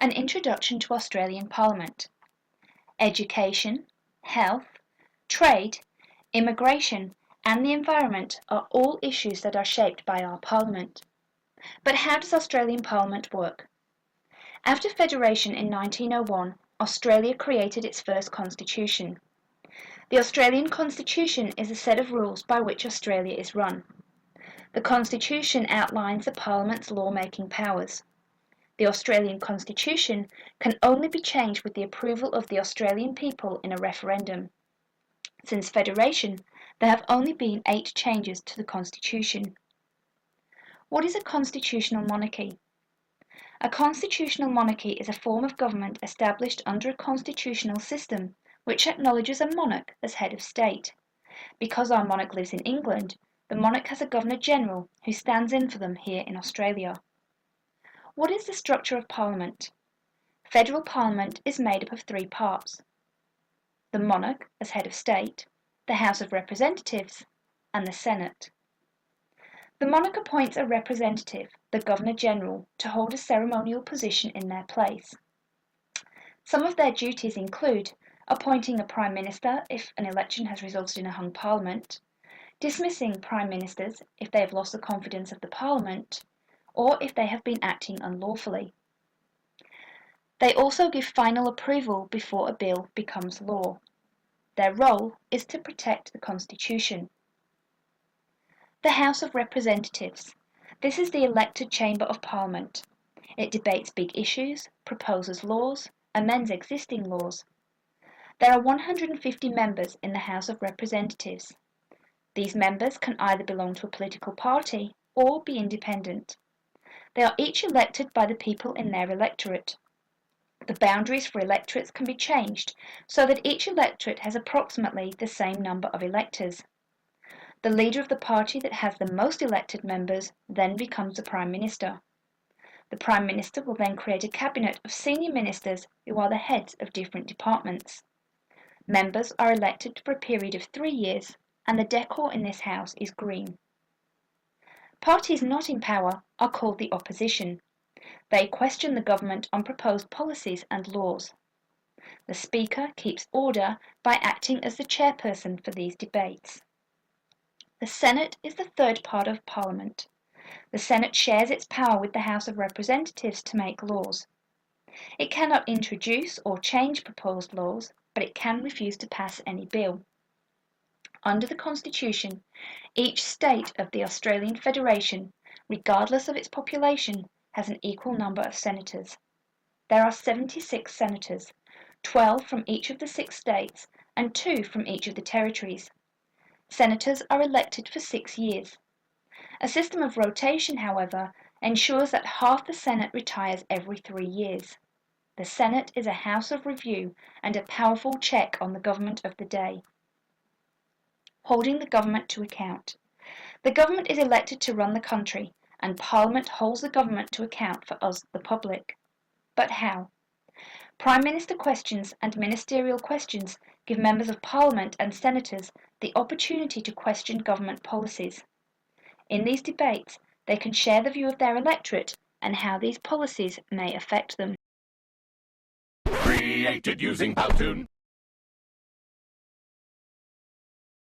An Introduction to Australian Parliament. Education, health, trade, immigration, and the environment are all issues that are shaped by our Parliament. But how does Australian Parliament work? After Federation in 1901, Australia created its first constitution. The Australian Constitution is a set of rules by which Australia is run. The Constitution outlines the Parliament's law-making powers. The Australian Constitution can only be changed with the approval of the Australian people in a referendum. Since Federation, there have only been 8 changes to the Constitution. What is a constitutional monarchy? A constitutional monarchy is a form of government established under a constitutional system which acknowledges a monarch as head of state. Because our monarch lives in England, the monarch has a Governor-General who stands in for them here in Australia. What is the structure of Parliament? Federal Parliament is made up of 3 parts: the monarch as head of state, the House of Representatives, and the Senate. The monarch appoints a representative, the Governor-General, to hold a ceremonial position in their place. Some of their duties include appointing a Prime Minister if an election has resulted in a hung Parliament, dismissing Prime Ministers if they have lost the confidence of the Parliament, or if they have been acting unlawfully. They also give final approval before a bill becomes law. Their role is to protect the Constitution. The House of Representatives. This is the elected chamber of Parliament. It debates big issues, proposes laws, amends existing laws. There are 150 members in the House of Representatives. These members can either belong to a political party or be independent. They are each elected by the people in their electorate. The boundaries for electorates can be changed so that each electorate has approximately the same number of electors. The leader of the party that has the most elected members then becomes the Prime Minister. The Prime Minister will then create a cabinet of senior ministers who are the heads of different departments. Members are elected for a period of 3 years, and the decor in this House is green. Parties not in power are called the opposition. They question the government on proposed policies and laws. The Speaker keeps order by acting as the chairperson for these debates. The Senate is the third part of Parliament. The Senate shares its power with the House of Representatives to make laws. It cannot introduce or change proposed laws, but it can refuse to pass any bill. Under the Constitution, each state of the Australian Federation, regardless of its population, has an equal number of senators. There are 76 senators, 12 from each of the 6 states and 2 from each of the territories. Senators are elected for 6 years. A system of rotation, however, ensures that half the Senate retires every 3 years. The Senate is a house of review and a powerful check on the government of the day. Holding the government to account. The government is elected to run the country, and Parliament holds the government to account for us, the public. But how? Prime Minister questions and ministerial questions give members of Parliament and senators the opportunity to question government policies. In these debates, they can share the view of their electorate and how these policies may affect them. Created using Powtoon.